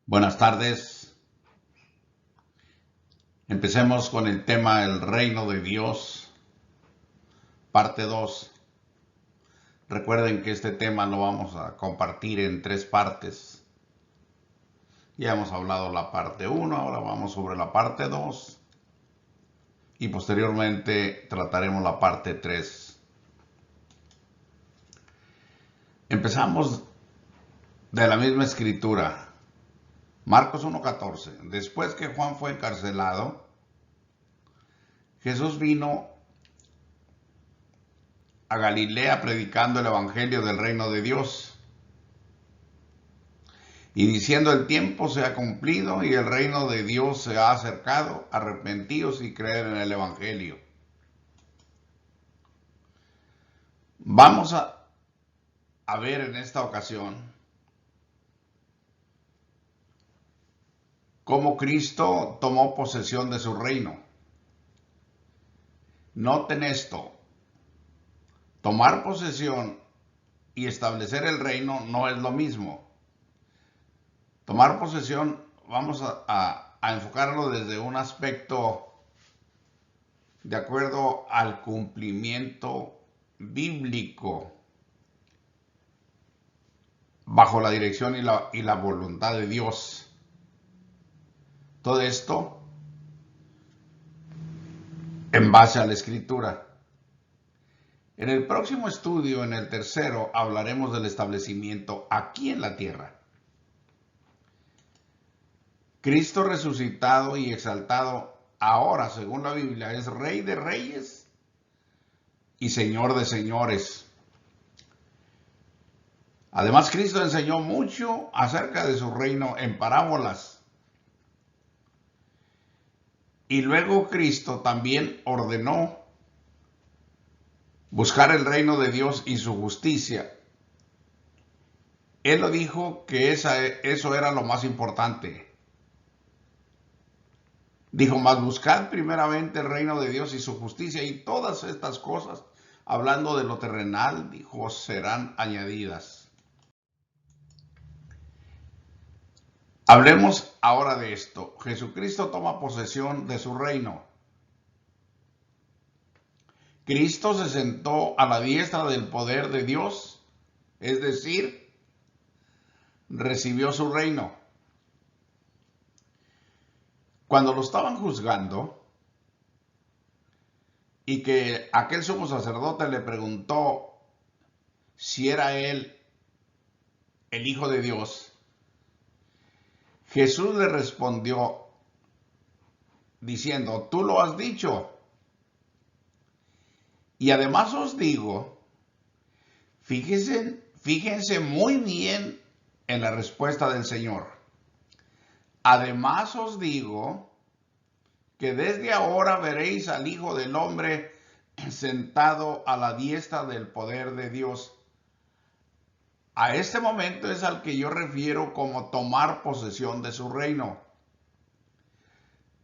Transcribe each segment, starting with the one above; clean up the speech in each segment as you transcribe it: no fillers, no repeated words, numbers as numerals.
Buenas tardes. Empecemos con el tema El reino de Dios, parte 2. Recuerden que este tema lo vamos a compartir en 3 partes. Ya hemos hablado la parte 1, ahora vamos sobre la parte 2 y posteriormente trataremos la parte 3. Empezamos de la misma escritura. Marcos 1:14. Después que Juan fue encarcelado, Jesús vino a Galilea predicando el evangelio del reino de Dios y diciendo: el tiempo se ha cumplido y el reino de Dios se ha acercado, arrepentíos y creed en el evangelio. Vamos a ver en esta ocasión cómo Cristo tomó posesión de su reino. Noten esto: tomar posesión y establecer el reino no es lo mismo. Tomar posesión, vamos a enfocarlo desde un aspecto de acuerdo al cumplimiento bíblico, bajo la dirección y la voluntad de Dios. Todo esto en base a la Escritura. En el próximo estudio, en el tercero, hablaremos del establecimiento aquí en la tierra. Cristo resucitado y exaltado ahora, según la Biblia, es Rey de Reyes y Señor de Señores. Además, Cristo enseñó mucho acerca de su reino en parábolas. Y luego Cristo también ordenó buscar el reino de Dios y su justicia. Él lo dijo que eso era lo más importante. Dijo: mas buscad primeramente el reino de Dios y su justicia, y todas estas cosas, hablando de lo terrenal, dijo, serán añadidas. Hablemos ahora de esto. Jesucristo toma posesión de su reino. Cristo se sentó a la diestra del poder de Dios, es decir, recibió su reino. Cuando lo estaban juzgando y que aquel sumo sacerdote le preguntó si era él el Hijo de Dios, Jesús le respondió diciendo: tú lo has dicho. Y además os digo, fíjense muy bien en la respuesta del Señor. Además os digo que desde ahora veréis al Hijo del Hombre sentado a la diestra del poder de Dios. A este momento es al que yo refiero como tomar posesión de su reino.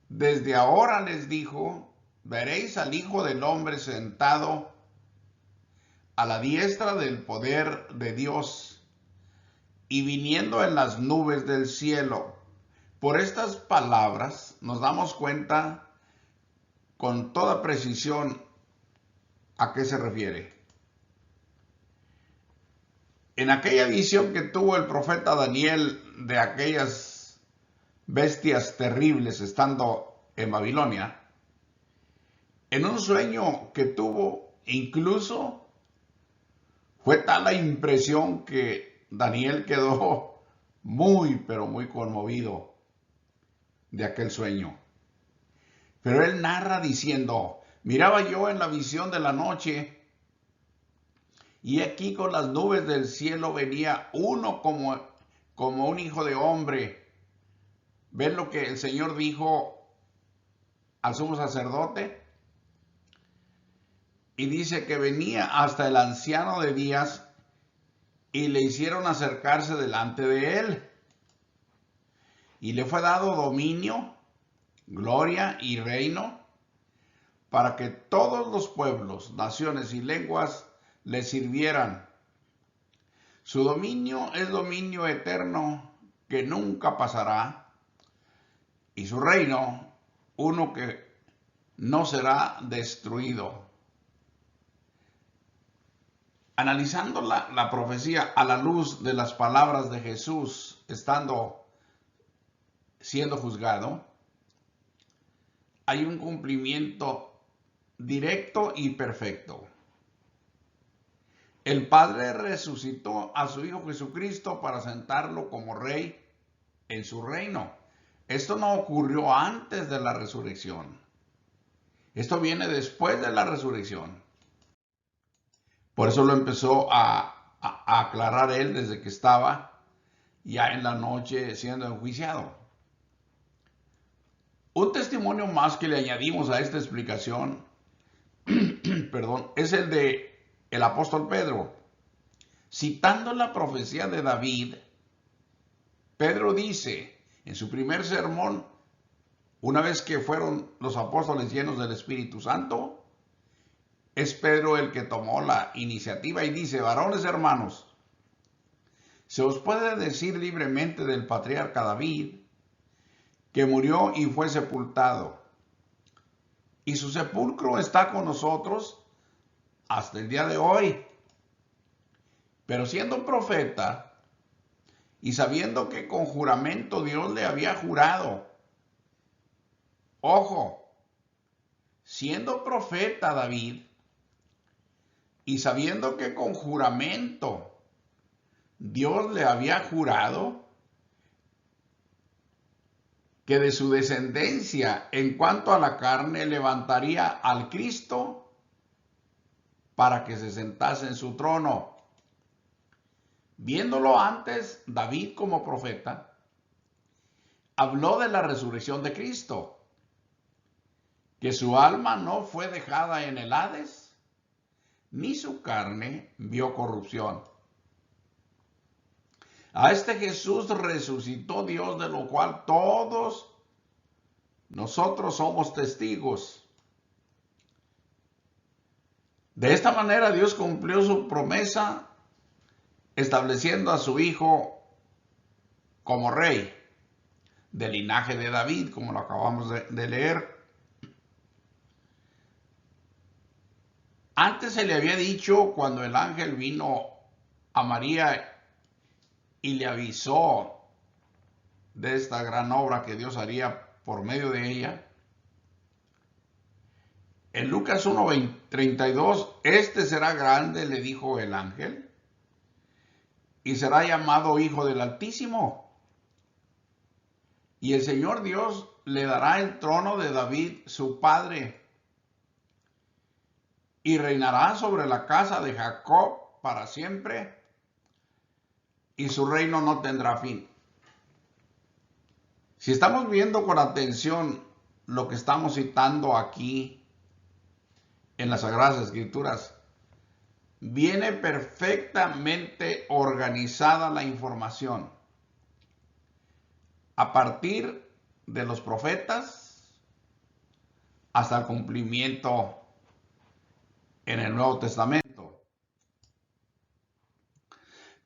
Desde ahora les dijo: veréis al Hijo del Hombre sentado a la diestra del poder de Dios y viniendo en las nubes del cielo. Por estas palabras nos damos cuenta con toda precisión a qué se refiere. En aquella visión que tuvo el profeta Daniel de aquellas bestias terribles estando en Babilonia, en un sueño que tuvo, incluso fue tal la impresión que Daniel quedó muy, pero muy conmovido de aquel sueño. Pero él narra diciendo: miraba yo en la visión de la noche, y aquí con las nubes del cielo venía uno como un hijo de hombre. ¿Ven lo que el Señor dijo al sumo sacerdote? Y dice que venía hasta el anciano de días y le hicieron acercarse delante de él. Y le fue dado dominio, gloria y reino para que todos los pueblos, naciones y lenguas le sirvieran. Su dominio es dominio eterno que nunca pasará, y su reino uno que no será destruido. Analizando la profecía a la luz de las palabras de Jesús, siendo juzgado, hay un cumplimiento directo y perfecto. El Padre resucitó a su Hijo Jesucristo para sentarlo como Rey en su reino. Esto no ocurrió antes de la resurrección. Esto viene después de la resurrección. Por eso lo empezó a aclarar él desde que estaba ya en la noche siendo enjuiciado. Un testimonio más que le añadimos a esta explicación, perdón, es el de el apóstol Pedro. Citando la profecía de David, Pedro dice en su primer sermón, una vez que fueron los apóstoles llenos del Espíritu Santo, es Pedro el que tomó la iniciativa y dice: varones hermanos, se os puede decir libremente del patriarca David, que murió y fue sepultado, y su sepulcro está con nosotros hasta el día de hoy. Pero siendo profeta, y sabiendo que con juramento Dios le había jurado, ojo, siendo profeta David, y sabiendo que con juramento Dios le había jurado que de su descendencia en cuanto a la carne levantaría al Cristo para que se sentase en su trono. Viéndolo antes David como profeta, habló de la resurrección de Cristo, que su alma no fue dejada en el Hades, ni su carne vio corrupción. A este Jesús resucitó Dios, de lo cual todos nosotros somos testigos. De esta manera Dios cumplió su promesa, estableciendo a su Hijo como Rey del linaje de David, como lo acabamos de leer. Antes se le había dicho, cuando el ángel vino a María y le avisó de esta gran obra que Dios haría por medio de ella, en Lucas 1:32, este será grande, le dijo el ángel, y será llamado Hijo del Altísimo. Y el Señor Dios le dará el trono de David, su padre, y reinará sobre la casa de Jacob para siempre, y su reino no tendrá fin. Si estamos viendo con atención lo que estamos citando aquí en las Sagradas Escrituras, viene perfectamente organizada la información a partir de los profetas hasta el cumplimiento en el Nuevo Testamento.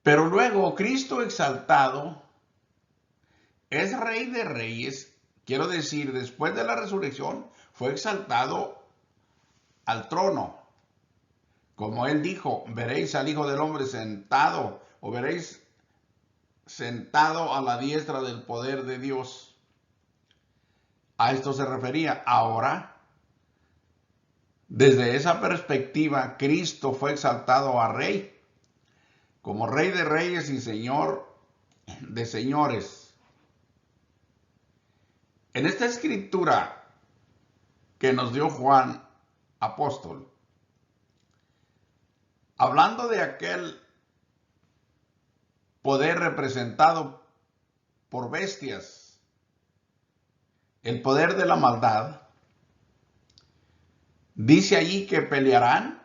Pero luego Cristo exaltado es Rey de Reyes, quiero decir, después de la resurrección fue exaltado al trono. Como él dijo, veréis al Hijo del Hombre sentado, o veréis sentado a la diestra del poder de Dios. A esto se refería. Ahora, desde esa perspectiva, Cristo fue exaltado a Rey, como Rey de Reyes y Señor de Señores. En esta escritura que nos dio Juan, apóstol, hablando de aquel poder representado por bestias, el poder de la maldad, dice allí que pelearán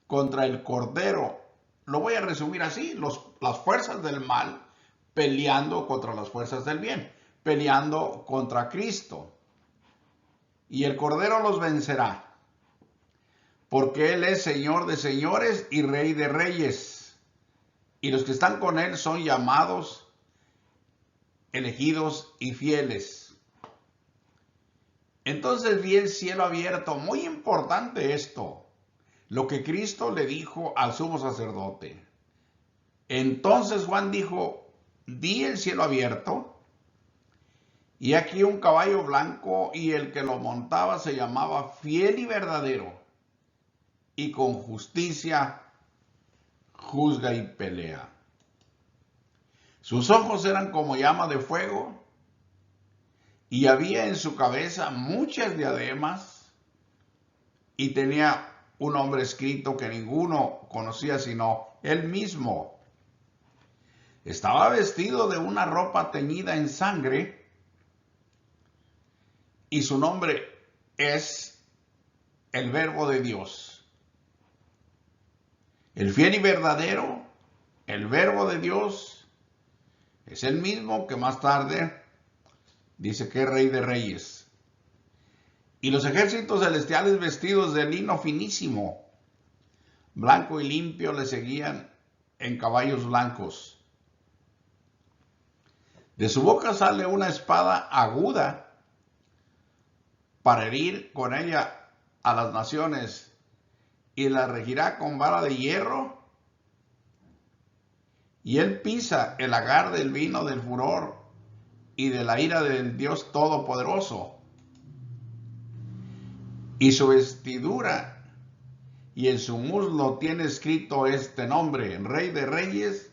contra el Cordero. Lo voy a resumir así: las fuerzas del mal peleando contra las fuerzas del bien, peleando contra Cristo. Y el Cordero los vencerá, porque Él es Señor de señores y Rey de reyes. Y los que están con Él son llamados elegidos y fieles. Entonces vi el cielo abierto. Muy importante esto, lo que Cristo le dijo al sumo sacerdote. Entonces Juan dijo, vi el cielo abierto, y aquí un caballo blanco, y el que lo montaba se llamaba Fiel y Verdadero, y con justicia juzga y pelea. Sus ojos eran como llama de fuego, y había en su cabeza muchas diademas, y tenía un nombre escrito que ninguno conocía sino él mismo. Estaba vestido de una ropa teñida en sangre, y su nombre es el Verbo de Dios. El fiel y verdadero, el Verbo de Dios, es el mismo que más tarde dice que es Rey de Reyes. Y los ejércitos celestiales vestidos de lino finísimo, blanco y limpio, le seguían en caballos blancos. De su boca sale una espada aguda para herir con ella a las naciones, y la regirá con vara de hierro, y él pisa el lagar del vino del furor y de la ira del Dios Todopoderoso. Y su vestidura y en su muslo tiene escrito este nombre: Rey de Reyes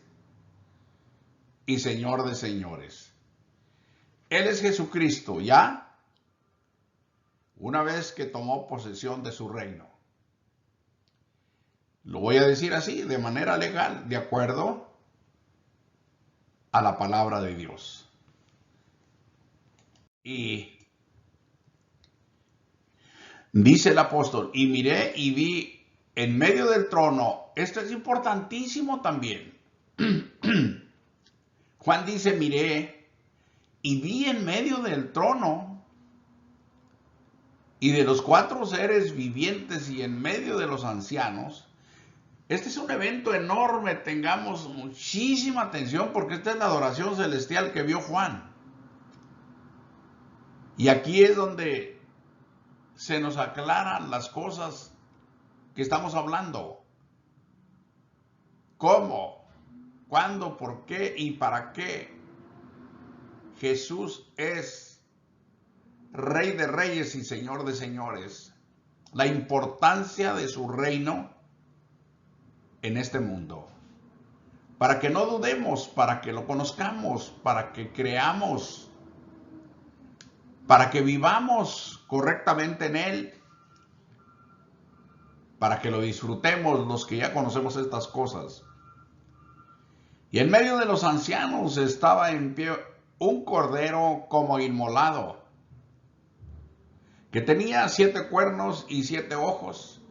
y Señor de Señores. Él es Jesucristo, ya una vez que tomó posesión de su reino. Lo voy a decir así, de manera legal, de acuerdo a la palabra de Dios. Y dice el apóstol, y miré y vi en medio del trono. Esto es importantísimo también. Juan dice, miré y vi en medio del trono y de los 4 seres vivientes y en medio de los ancianos. Este es un evento enorme, tengamos muchísima atención, porque esta es la adoración celestial que vio Juan. Y aquí es donde se nos aclaran las cosas que estamos hablando. ¿Cómo? ¿Cuándo? ¿Por qué? ¿Y para qué? Jesús es Rey de Reyes y Señor de Señores. La importancia de su reino en este mundo. Para que no dudemos, para que lo conozcamos, para que creamos, para que vivamos correctamente en Él, para que lo disfrutemos los que ya conocemos estas cosas. Y en medio de los ancianos estaba en pie un cordero como inmolado, que tenía 7 cuernos y 7 ojos,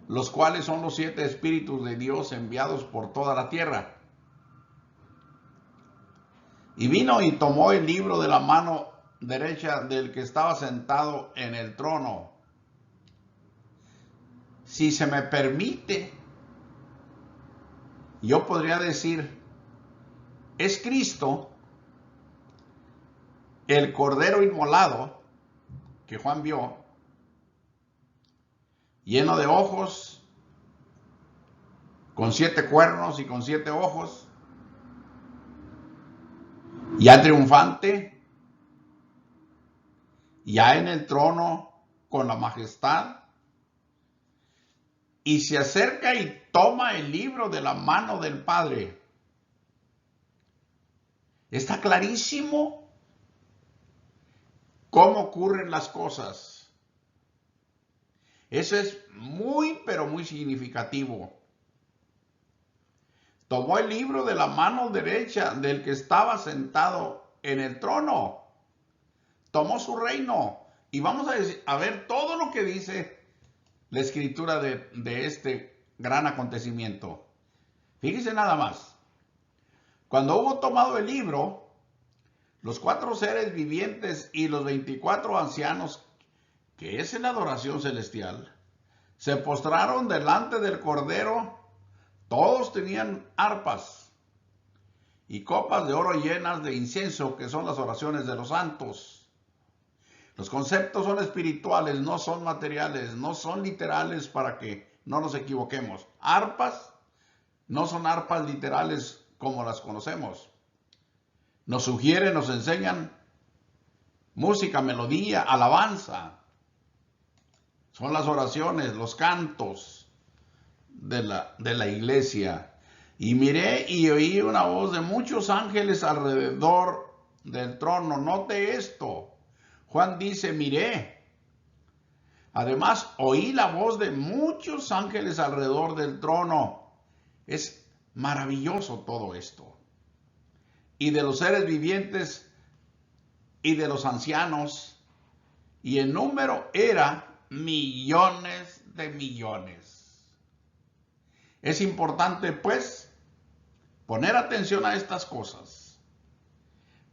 los cuales son los 7 espíritus de Dios enviados por toda la tierra. Y vino y tomó el libro de la mano derecha del que estaba sentado en el trono. Si se me permite, yo podría decir, es Cristo, el cordero inmolado que Juan vio, lleno de ojos, con 7 cuernos y con 7 ojos, ya triunfante, ya en el trono con la majestad, y se acerca y toma el libro de la mano del Padre. Está clarísimo cómo ocurren las cosas. Eso es muy, pero muy significativo. Tomó el libro de la mano derecha del que estaba sentado en el trono. Tomó su reino. Y vamos a ver todo lo que dice la escritura de este gran acontecimiento. Fíjese nada más. Cuando hubo tomado el libro, los 4 seres vivientes y los 24 ancianos, que es en la adoración celestial, se postraron delante del Cordero. Todos tenían arpas y copas de oro llenas de incienso, que son las oraciones de los santos. Los conceptos son espirituales, no son materiales, no son literales, para que no nos equivoquemos. Arpas no son arpas literales como las conocemos. Nos sugieren, nos enseñan música, melodía, alabanza. Son las oraciones, los cantos de la iglesia. Y miré y oí una voz de muchos ángeles alrededor del trono. Note esto. Juan dice, miré. Además, oí la voz de muchos ángeles alrededor del trono. Es maravilloso todo esto. Y de los seres vivientes y de los ancianos. Y el número era millones de millones. Es importante, pues, poner atención a estas cosas.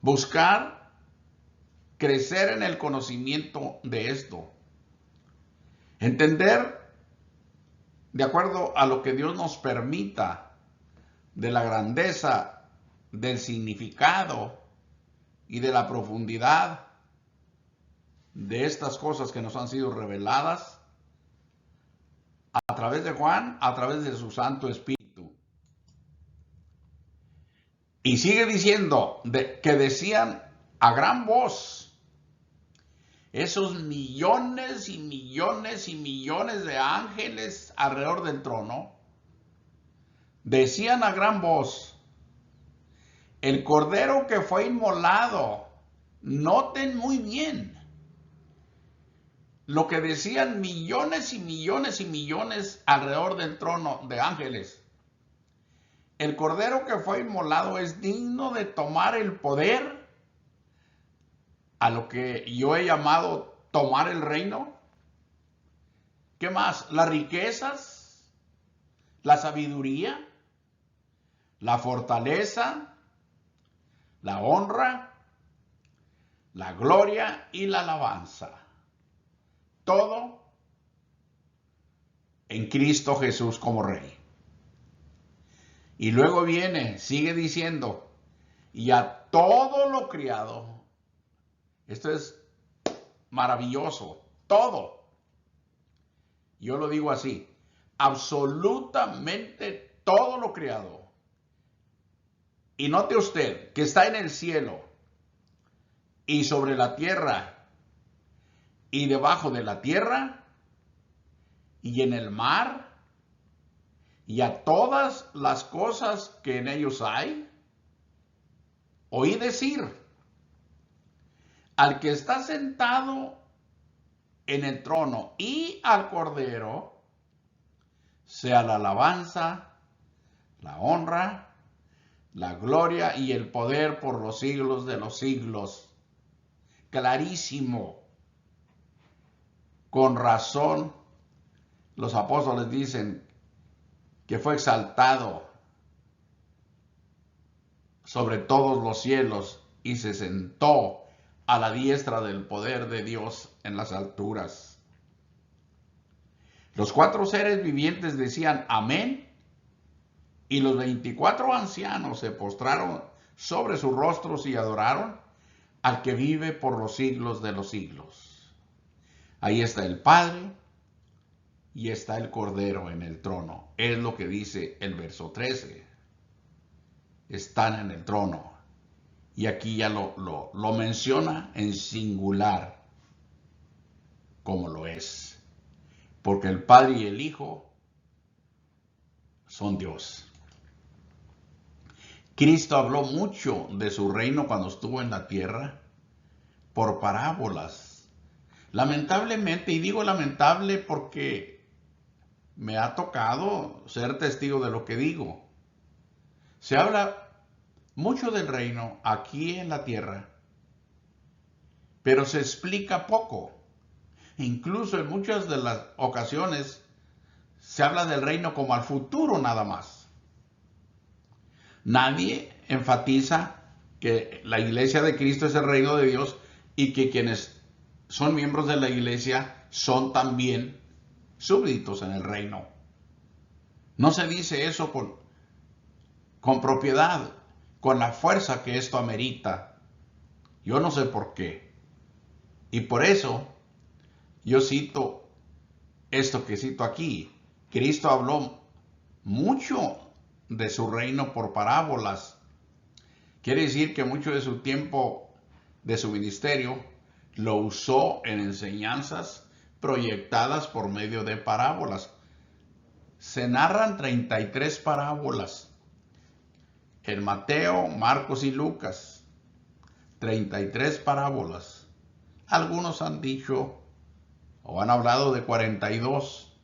Buscar crecer en el conocimiento de esto. Entender, de acuerdo a lo que Dios nos permita, de la grandeza, del significado y de la profundidad de estas cosas que nos han sido reveladas a través de Juan, a través de su Santo Espíritu. Y sigue diciendo que decían a gran voz, esos millones y millones y millones de ángeles alrededor del trono, decían a gran voz, el cordero que fue inmolado, noten muy bien, lo que decían millones y millones y millones alrededor del trono de ángeles. El cordero que fue inmolado es digno de tomar el poder, a lo que yo he llamado tomar el reino. ¿Qué más? Las riquezas, la sabiduría, la fortaleza, la honra, la gloria y la alabanza. Todo en Cristo Jesús como Rey. Y luego viene, sigue diciendo, y a todo lo criado. Esto es maravilloso, todo. Yo lo digo así, absolutamente todo lo criado. Y note usted que está en el cielo y sobre la tierra y debajo de la tierra y en el mar y a todas las cosas que en ellos hay. Oí decir, al que está sentado en el trono y al Cordero, sea la alabanza, la honra, la gloria y el poder por los siglos de los siglos. Clarísimo. Con razón, los apóstoles dicen que fue exaltado sobre todos los cielos y se sentó a la diestra del poder de Dios en las alturas. Los 4 seres vivientes decían amén, y los 24 ancianos se postraron sobre sus rostros y adoraron al que vive por los siglos de los siglos. Ahí está el Padre y está el Cordero en el trono. Es lo que dice el verso 13. Están en el trono. Y aquí ya lo menciona en singular, como lo es. Porque el Padre y el Hijo son Dios. Cristo habló mucho de su reino cuando estuvo en la tierra por parábolas. Lamentablemente, y digo lamentable porque me ha tocado ser testigo de lo que digo, se habla mucho del reino aquí en la tierra, pero se explica poco. Incluso en muchas de las ocasiones se habla del reino como al futuro nada más. Nadie enfatiza que la iglesia de Cristo es el reino de Dios y que quienes son miembros de la iglesia son también súbditos en el reino. No se dice eso con propiedad. con la fuerza que esto amerita. Yo no sé por qué. Y por eso yo cito esto que cito aquí. Cristo habló mucho de su reino por parábolas. Quiere decir que mucho de su tiempo, de su ministerio, lo usó en enseñanzas proyectadas por medio de parábolas. Se narran 33 parábolas en Mateo, Marcos y Lucas. 33 parábolas. Algunos han dicho o han hablado de 42,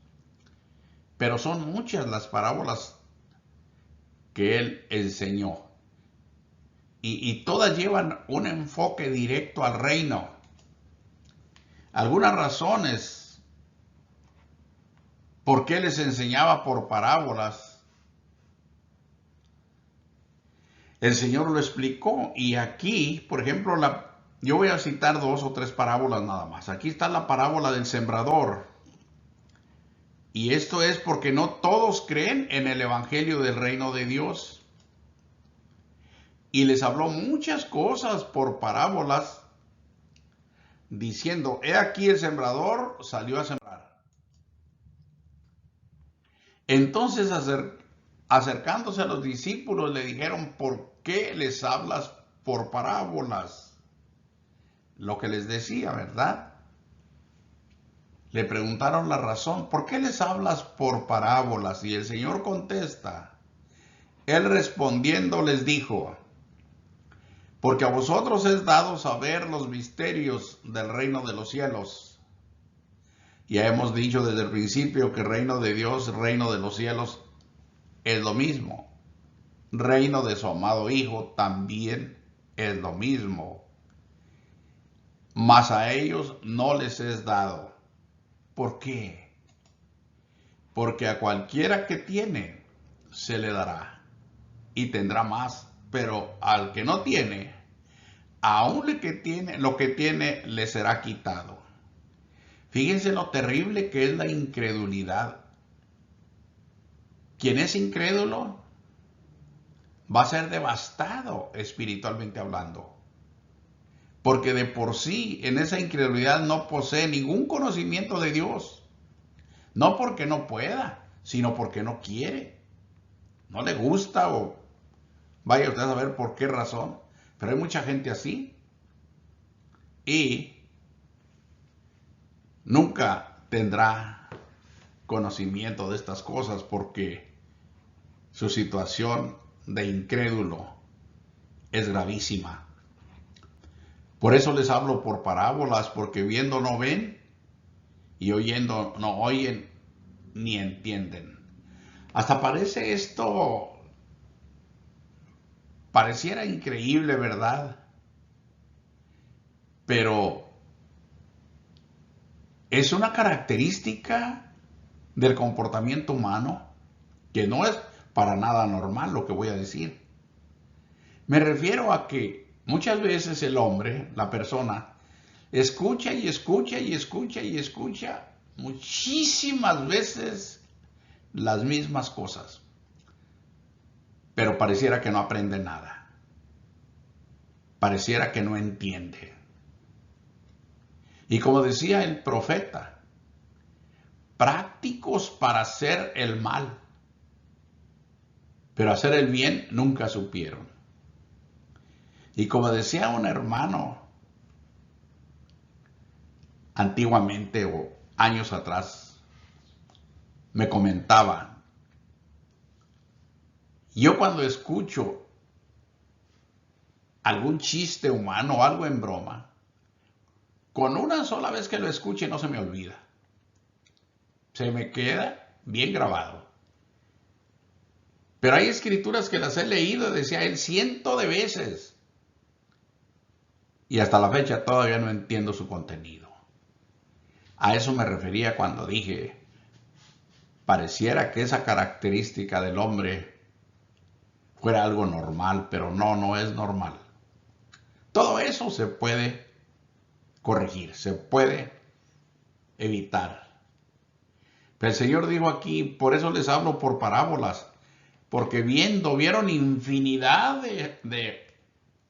pero son muchas las parábolas que él enseñó. Y todas llevan un enfoque directo al reino. Algunas razones por qué les enseñaba por parábolas, el Señor lo explicó. Y aquí, por ejemplo, yo voy a citar 2 o 3 parábolas nada más. Aquí está la parábola del sembrador. Y esto es porque no todos creen en el evangelio del reino de Dios. Y les habló muchas cosas por parábolas, diciendo: he aquí el sembrador salió a sembrar. Entonces, acercándose a los discípulos, le dijeron: ¿por qué les hablas por parábolas? Lo que les decía, ¿verdad? Le preguntaron la razón: ¿por qué les hablas por parábolas? Y el Señor contesta. Él respondiendo les dijo: porque a vosotros es dado saber los misterios del reino de los cielos. Ya hemos dicho desde el principio que reino de Dios, reino de los cielos es lo mismo. Reino de su amado Hijo también es lo mismo. Mas a ellos no les es dado. ¿Por qué? Porque a cualquiera que tiene se le dará y tendrá más, pero al que no tiene, aún lo que tiene le será quitado. Fíjense lo terrible que es la incredulidad. Quien es incrédulo va a ser devastado espiritualmente hablando, porque de por sí en esa incredulidad no posee ningún conocimiento de Dios. No porque no pueda, sino porque no quiere, no le gusta, o vaya usted a saber por qué razón. Pero hay mucha gente así y nunca tendrá conocimiento de estas cosas porque su situación de incrédulo es gravísima. Por eso les hablo por parábolas, porque viendo no ven y oyendo no oyen ni entienden. Hasta pareciera increíble, ¿verdad? Pero es una característica del comportamiento humano que no es para nada normal lo que voy a decir. Me refiero a que muchas veces el hombre, la persona, escucha y escucha y escucha y escucha muchísimas veces las mismas cosas, pero pareciera que no aprende nada, pareciera que no entiende. Y como decía el profeta, prácticos para hacer el mal, pero hacer el bien nunca supieron. Y como decía un hermano antiguamente o años atrás, me comentaba: yo cuando escucho algún chiste humano o algo en broma, con una sola vez que lo escuche no se me olvida. Se me queda bien grabado. Pero hay escrituras que las he leído, decía él, cientos de veces. Y hasta la fecha todavía no entiendo su contenido. A eso me refería cuando dije, pareciera que esa característica del hombre fuera algo normal, pero no es normal. Todo eso se puede corregir, se puede evitar. Pero el Señor dijo aquí: por eso les hablo por parábolas, porque vieron infinidad de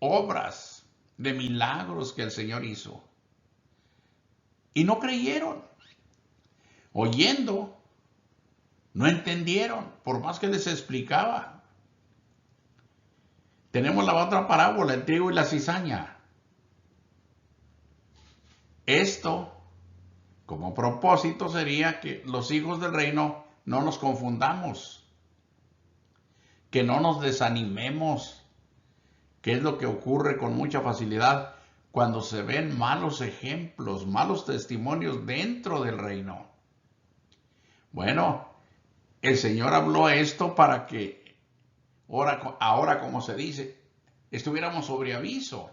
obras, de milagros que el Señor hizo. Y no creyeron. Oyendo, no entendieron, por más que les explicaba. Tenemos la otra parábola, el trigo y la cizaña. Esto, como propósito, sería que los hijos del reino no nos confundamos, que no nos desanimemos, que es lo que ocurre con mucha facilidad cuando se ven malos ejemplos, malos testimonios dentro del reino. Bueno, el Señor habló esto para que ahora, como se dice, estuviéramos sobre aviso.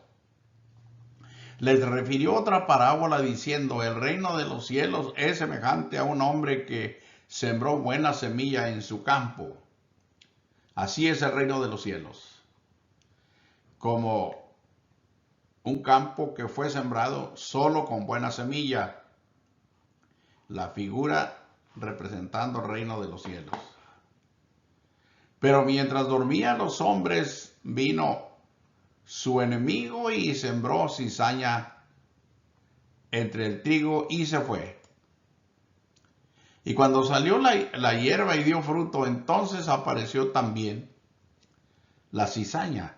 Les refirió otra parábola diciendo, el reino de los cielos es semejante a un hombre que sembró buena semilla en su campo. Así es el reino de los cielos. Como un campo que fue sembrado solo con buena semilla. La figura representando el reino de los cielos. Pero mientras dormían los hombres, vino su enemigo y sembró cizaña entre el trigo y se fue. Y cuando salió la hierba y dio fruto, entonces apareció también la cizaña.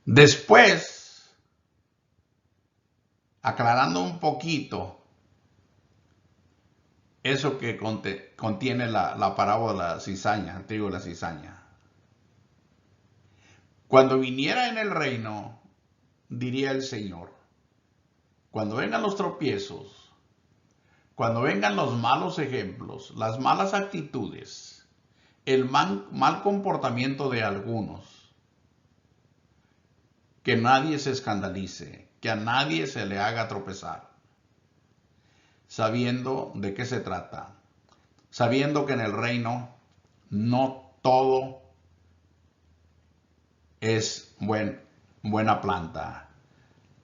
Después, aclarando un poquito eso que contiene la parábola de la cizaña, el trigo y la cizaña. Cuando viniera en el reino, diría el Señor, cuando vengan los tropiezos, cuando vengan los malos ejemplos, las malas actitudes, el mal comportamiento de algunos, que nadie se escandalice, que a nadie se le haga tropezar, sabiendo de qué se trata, sabiendo que en el reino no todo es buena planta.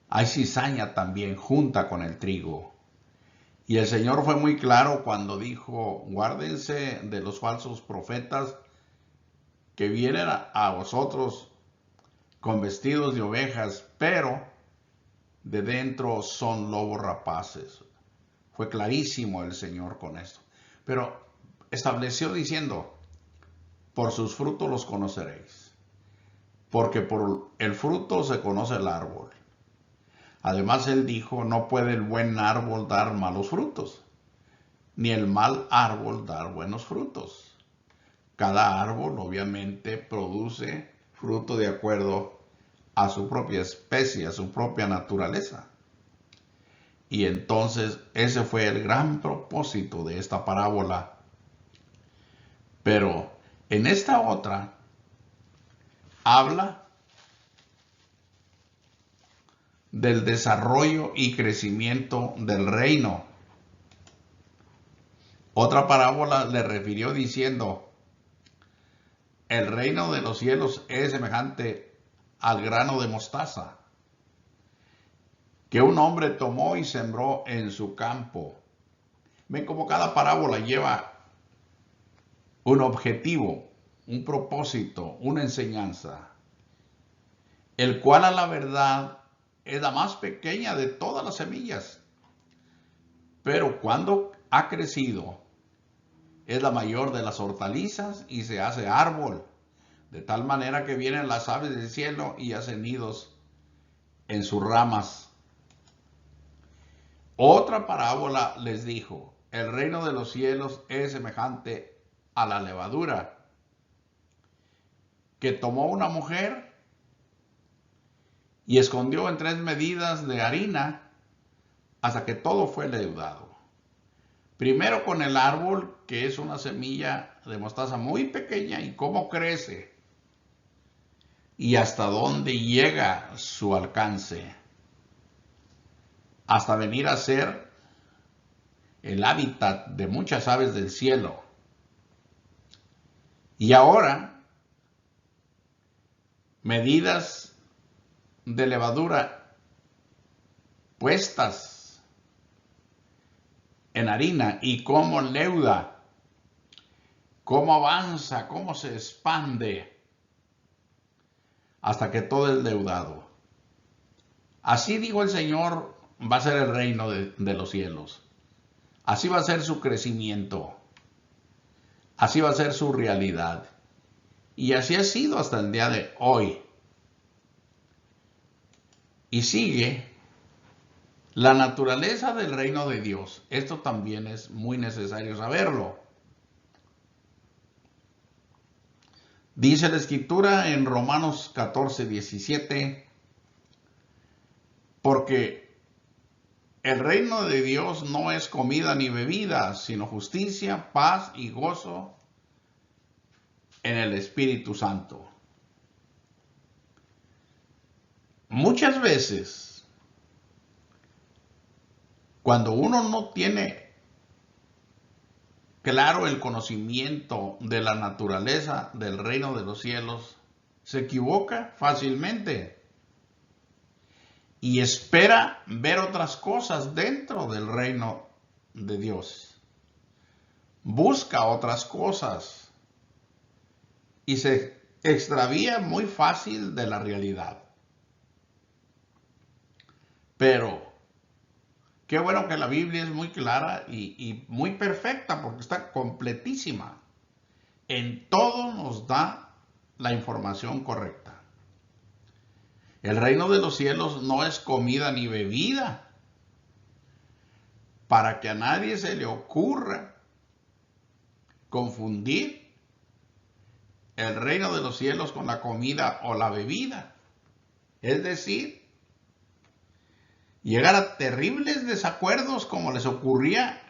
Hay cizaña también junta con el trigo. Y el Señor fue muy claro cuando dijo, guárdense de los falsos profetas que vienen a vosotros con vestidos de ovejas, pero de dentro son lobos rapaces. Fue clarísimo el Señor con esto. Pero estableció diciendo, por sus frutos los conoceréis, porque por el fruto se conoce el árbol. Además él dijo, no puede el buen árbol dar malos frutos, ni el mal árbol dar buenos frutos. Cada árbol obviamente produce fruto de acuerdo a su propia especie, a su propia naturaleza. Y entonces ese fue el gran propósito de esta parábola. Pero en esta otra habla del desarrollo y crecimiento del reino. Otra parábola le refirió diciendo, el reino de los cielos es semejante al grano de mostaza, que un hombre tomó y sembró en su campo. Ven como cada parábola lleva un objetivo, un propósito, una enseñanza, el cual a la verdad es la más pequeña de todas las semillas, pero cuando ha crecido es la mayor de las hortalizas y se hace árbol, de tal manera que vienen las aves del cielo y hacen nidos en sus ramas. Otra parábola les dijo, el reino de los cielos es semejante a la levadura, que tomó una mujer y escondió en 3 medidas de harina hasta que todo fue leudado. Primero con el árbol, que es una semilla de mostaza muy pequeña, y cómo crece y hasta dónde llega su alcance, hasta venir a ser el hábitat de muchas aves del cielo. Y ahora, medidas de levadura puestas en harina y cómo leuda, cómo avanza, cómo se expande hasta que todo es leudado. Así dijo el Señor, va a ser el reino de los cielos. Así va a ser su crecimiento. Así va a ser su realidad. Y así ha sido hasta el día de hoy. Y sigue la naturaleza del reino de Dios. Esto también es muy necesario saberlo. Dice la Escritura en Romanos 14:17, porque el reino de Dios no es comida ni bebida, sino justicia, paz y gozo en el Espíritu Santo. Muchas veces, cuando uno no tiene claro el conocimiento de la naturaleza del reino de los cielos, se equivoca fácilmente y espera ver otras cosas dentro del reino de Dios. Busca otras cosas y se extravía muy fácil de la realidad. Pero qué bueno que la Biblia es muy clara y muy perfecta porque está completísima. En todo nos da la información correcta. El reino de los cielos no es comida ni bebida, para que a nadie se le ocurra confundir el reino de los cielos con la comida o la bebida. Es decir, llegar a terribles desacuerdos como les ocurría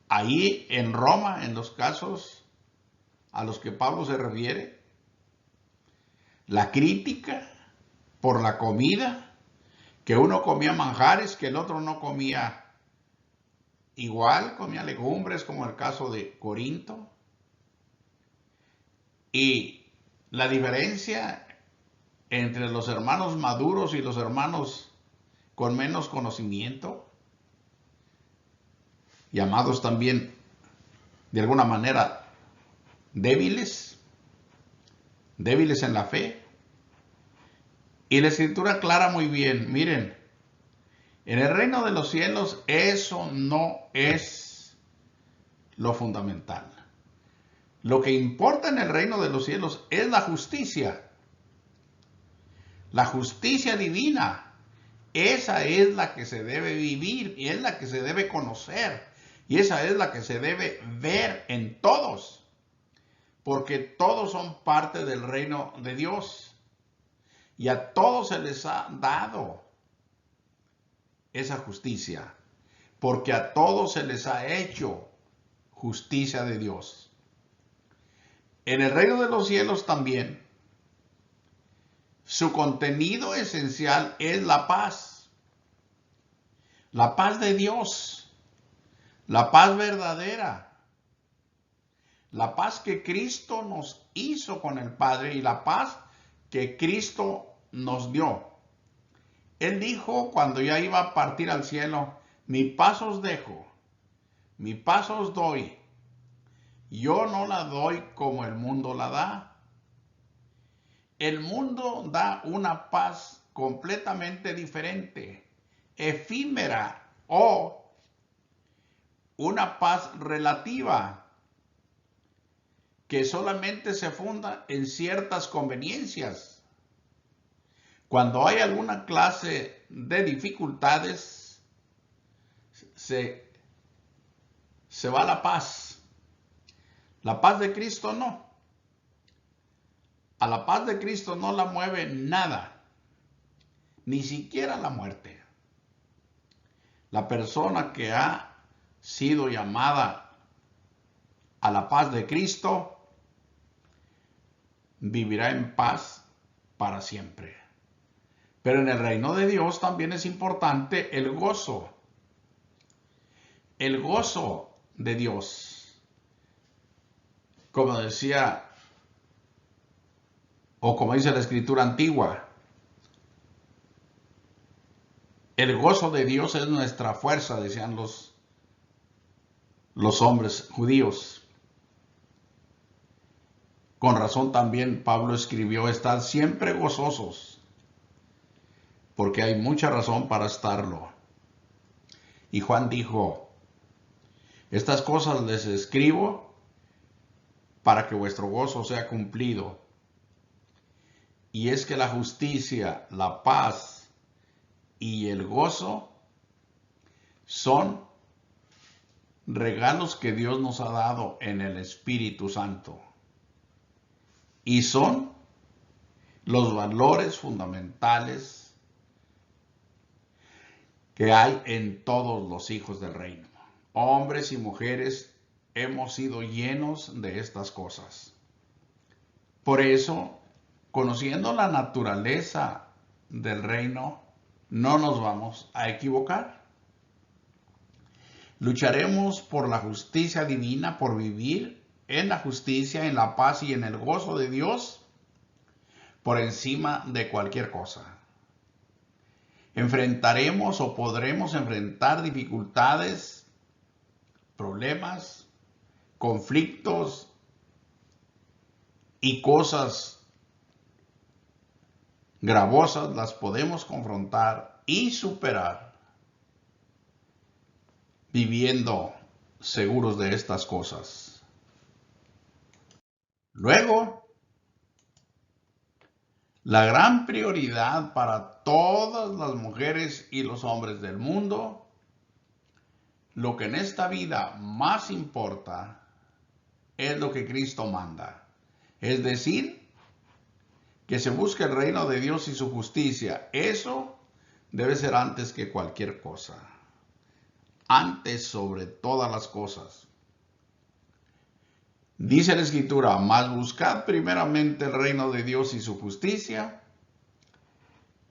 ahí en Roma, en los casos a los que Pablo se refiere. La crítica por la comida, que uno comía manjares, que el otro no comía igual, comía legumbres, como el caso de Corinto. Y la diferencia entre los hermanos maduros y los hermanos con menos conocimiento, llamados también de alguna manera débiles en la fe. Y la Escritura aclara muy bien, miren, en el reino de los cielos eso no es lo fundamental. Lo que importa en el reino de los cielos es la justicia divina. Esa es la que se debe vivir y es la que se debe conocer y esa es la que se debe ver en todos, porque todos son parte del reino de Dios. Y a todos se les ha dado esa justicia, porque a todos se les ha hecho justicia de Dios. En el reino de los cielos también, su contenido esencial es la paz de Dios, la paz verdadera, la paz que Cristo nos hizo con el Padre y la paz que Cristo nos dio. Él dijo cuando ya iba a partir al cielo, mi paz os dejo, mi paz os doy. Yo no la doy como el mundo la da. El mundo da una paz completamente diferente, efímera o una paz relativa que solamente se funda en ciertas conveniencias. Cuando hay alguna clase de dificultades, se va la paz. La paz de Cristo no. A la paz de Cristo no la mueve nada, ni siquiera la muerte. La persona que ha sido llamada a la paz de Cristo vivirá en paz para siempre. Pero en el reino de Dios también es importante el gozo. El gozo de Dios. Como decía, o como dice la Escritura antigua, el gozo de Dios es nuestra fuerza, decían los los hombres judíos. Con razón también Pablo escribió, estad siempre gozosos, porque hay mucha razón para estarlo. Y Juan dijo, estas cosas les escribo para que vuestro gozo sea cumplido. Y es que la justicia, la paz y el gozo son regalos que Dios nos ha dado en el Espíritu Santo. Y son los valores fundamentales que hay en todos los hijos del reino. Hombres y mujeres hemos sido llenos de estas cosas. Por eso, conociendo la naturaleza del reino, no nos vamos a equivocar. Lucharemos por la justicia divina, por vivir en la justicia, en la paz y en el gozo de Dios, por encima de cualquier cosa. Enfrentaremos o podremos enfrentar dificultades, problemas, conflictos y cosas gravosas, las podemos confrontar y superar viviendo seguros de estas cosas. Luego, la gran prioridad para todas las mujeres y los hombres del mundo, lo que en esta vida más importa, es lo que Cristo manda. Es decir, que se busque el reino de Dios y su justicia. Eso debe ser antes que cualquier cosa. Antes sobre todas las cosas. Dice la Escritura, mas buscad primeramente el reino de Dios y su justicia,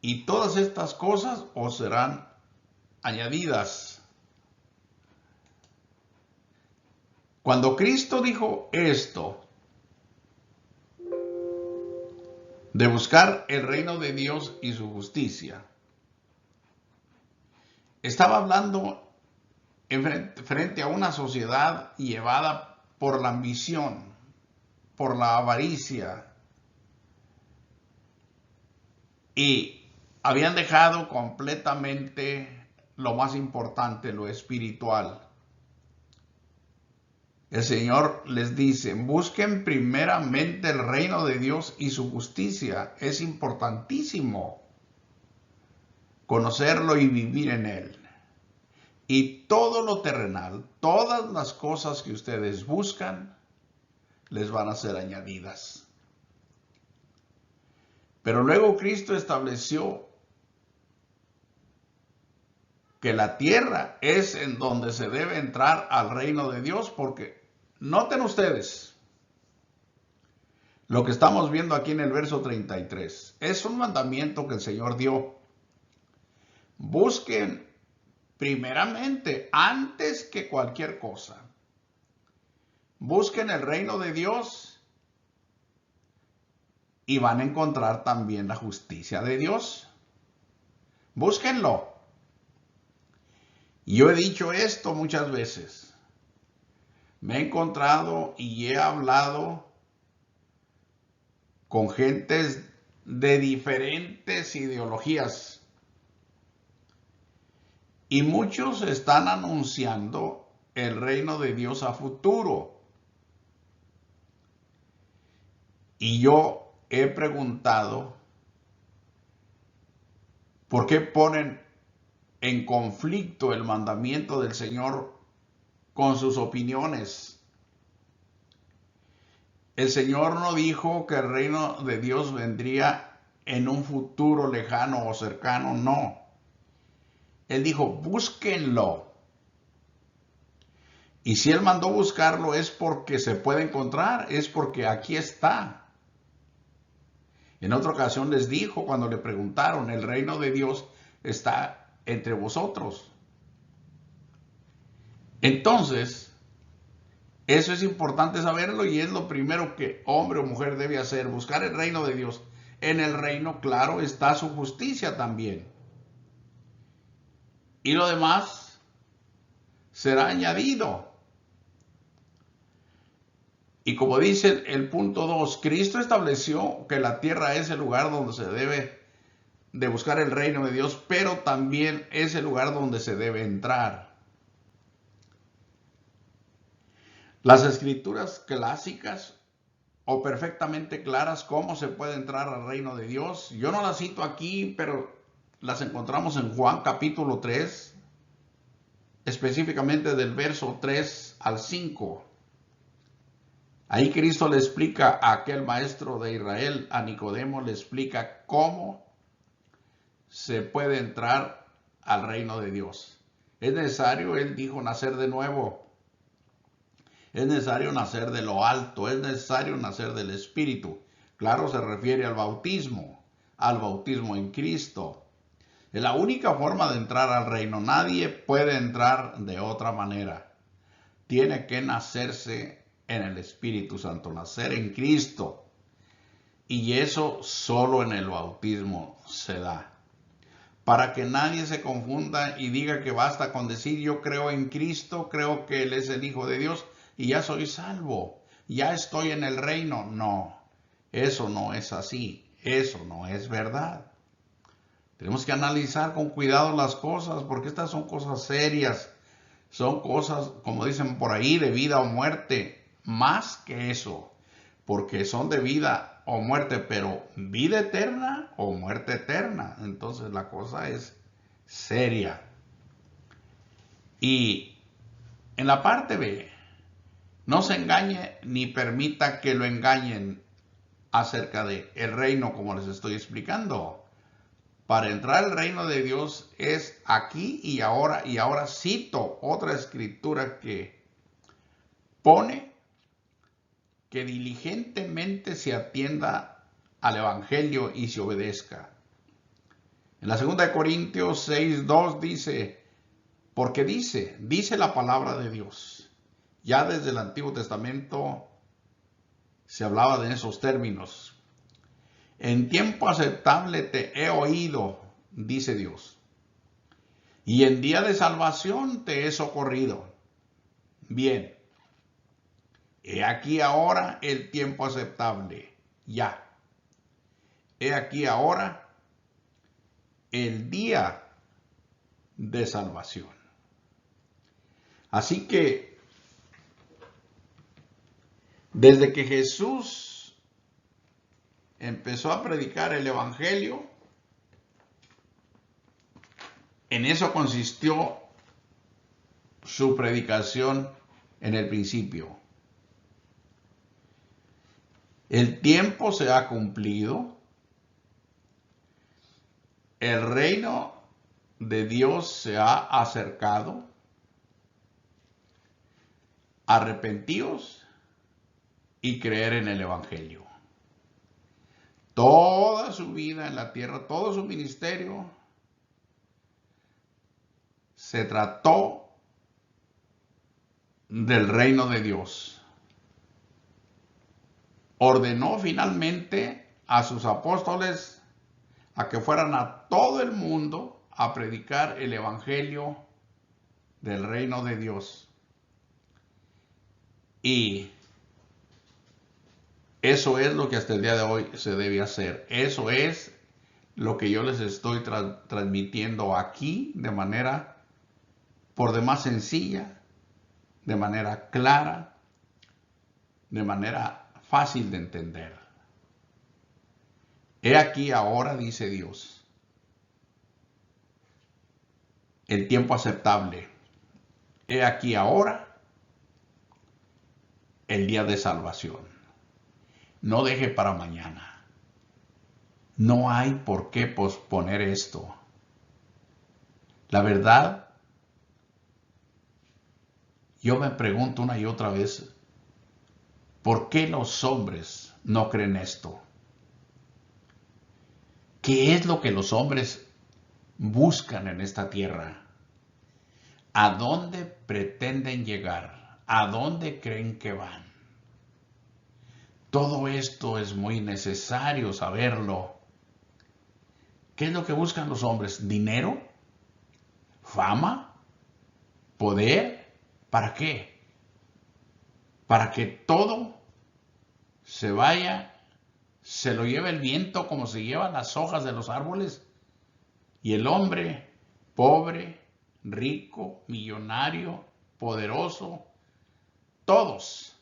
y todas estas cosas os serán añadidas. Cuando Cristo dijo esto, de buscar el reino de Dios y su justicia, estaba hablando frente a una sociedad llevada por la ambición, por la avaricia, y habían dejado completamente lo más importante, lo espiritual. El Señor les dice, busquen primeramente el reino de Dios y su justicia. Es importantísimo conocerlo y vivir en él. Y todo lo terrenal, todas las cosas que ustedes buscan, les van a ser añadidas. Pero luego Cristo estableció que la tierra es en donde se debe entrar al reino de Dios, porque noten ustedes lo que estamos viendo aquí en el verso 33. Es un mandamiento que el Señor dio. Busquen primeramente, antes que cualquier cosa, busquen el reino de Dios y van a encontrar también la justicia de Dios. Búsquenlo. Yo he dicho esto muchas veces. Me he encontrado y he hablado con gentes de diferentes ideologías. Y muchos están anunciando el reino de Dios a futuro. Y yo he preguntado, ¿por qué ponen en conflicto el mandamiento del Señor con sus opiniones? El Señor no dijo que el reino de Dios vendría en un futuro lejano o cercano, no. Él dijo, búsquenlo. Y si Él mandó buscarlo es porque se puede encontrar, es porque aquí está. En otra ocasión les dijo, cuando le preguntaron, el reino de Dios está entre vosotros. Entonces, eso es importante saberlo y es lo primero que hombre o mujer debe hacer, buscar el reino de Dios. En el reino, claro, está su justicia también. Y lo demás será añadido. Y como dice el punto 2, Cristo estableció que la tierra es el lugar donde se debe de buscar el reino de Dios, pero también es el lugar donde se debe entrar. Las escrituras clásicas o perfectamente claras cómo se puede entrar al reino de Dios, yo no las cito aquí, pero las encontramos en Juan capítulo 3, específicamente del verso 3 al 5. Ahí Cristo le explica a aquel maestro de Israel, a Nicodemo, le explica cómo se puede entrar al reino de Dios. Es necesario, él dijo, nacer de nuevo. Es necesario nacer de lo alto, es necesario nacer del Espíritu. Claro, se refiere al bautismo en Cristo. Es la única forma de entrar al reino. Nadie puede entrar de otra manera. Tiene que nacerse en el Espíritu Santo, nacer en Cristo. Y eso solo en el bautismo se da. Para que nadie se confunda y diga que basta con decir yo creo en Cristo, creo que Él es el Hijo de Dios y ya soy salvo, ya estoy en el reino. No, eso no es así, eso no es verdad. Tenemos que analizar con cuidado las cosas porque estas son cosas serias, son cosas, como dicen por ahí, de vida o muerte, más que eso, porque son de vida o muerte, pero vida eterna o muerte eterna. Entonces la cosa es seria. Y en la parte B, no se engañe ni permita que lo engañen acerca de el reino, como les estoy explicando. Para entrar al reino de Dios es aquí y ahora cito otra escritura que pone que diligentemente se atienda al evangelio y se obedezca. En la 2 de Corintios 6:2 dice, porque dice la palabra de Dios. Ya desde el Antiguo Testamento se hablaba de esos términos. En tiempo aceptable te he oído, dice Dios, y en día de salvación te he socorrido. Bien, he aquí ahora el tiempo aceptable, ya. He aquí ahora el día de salvación. Así que, desde que Jesús empezó a predicar el evangelio, en eso consistió su predicación en el principio. El tiempo se ha cumplido. El reino de Dios se ha acercado. Arrepentíos y creer en el evangelio. Toda su vida en la tierra, todo su ministerio se trató del reino de Dios. Ordenó finalmente a sus apóstoles a que fueran a todo el mundo a predicar el evangelio del reino de Dios. Y eso es lo que hasta el día de hoy se debe hacer. Eso es lo que yo les estoy transmitiendo aquí de manera por demás sencilla, de manera clara, de manera fácil de entender. He aquí ahora, dice Dios, el tiempo aceptable. He aquí ahora el día de salvación. No deje para mañana. No hay por qué posponer esto. La verdad, yo me pregunto una y otra vez, ¿por qué los hombres no creen esto? ¿Qué es lo que los hombres buscan en esta tierra? ¿A dónde pretenden llegar? ¿A dónde creen que van? Todo esto es muy necesario saberlo. ¿Qué es lo que buscan los hombres? ¿Dinero? ¿Fama? ¿Poder? ¿Para qué? Para que todo se vaya, se lo lleva el viento como se lleva las hojas de los árboles, y el hombre pobre, rico, millonario, poderoso, todos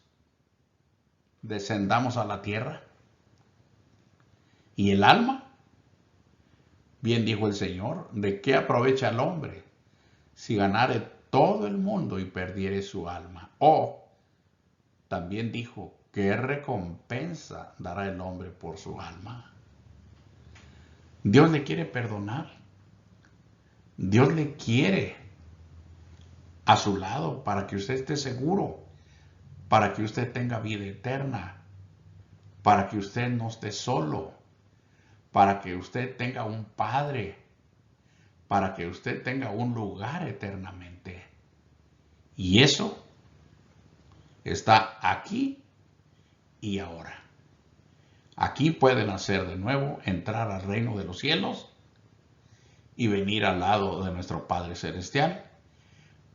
descendamos a la tierra. Y el alma, bien dijo el Señor, ¿de qué aprovecha el hombre si ganare todo el mundo y perdiere su alma? O también dijo, ¿qué recompensa dará el hombre por su alma? Dios le quiere perdonar. Dios le quiere a su lado para que usted esté seguro, para que usted tenga vida eterna, para que usted no esté solo, para que usted tenga un Padre, para que usted tenga un lugar eternamente. Y eso está aquí y ahora. Aquí puede nacer de nuevo, entrar al reino de los cielos y venir al lado de nuestro Padre Celestial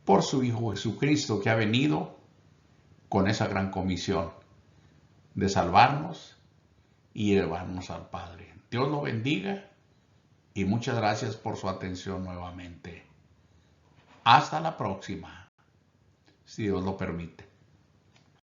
por su Hijo Jesucristo, que ha venido con esa gran comisión de salvarnos y llevarnos al Padre. Dios lo bendiga y muchas gracias por su atención nuevamente. Hasta la próxima, si Dios lo permite.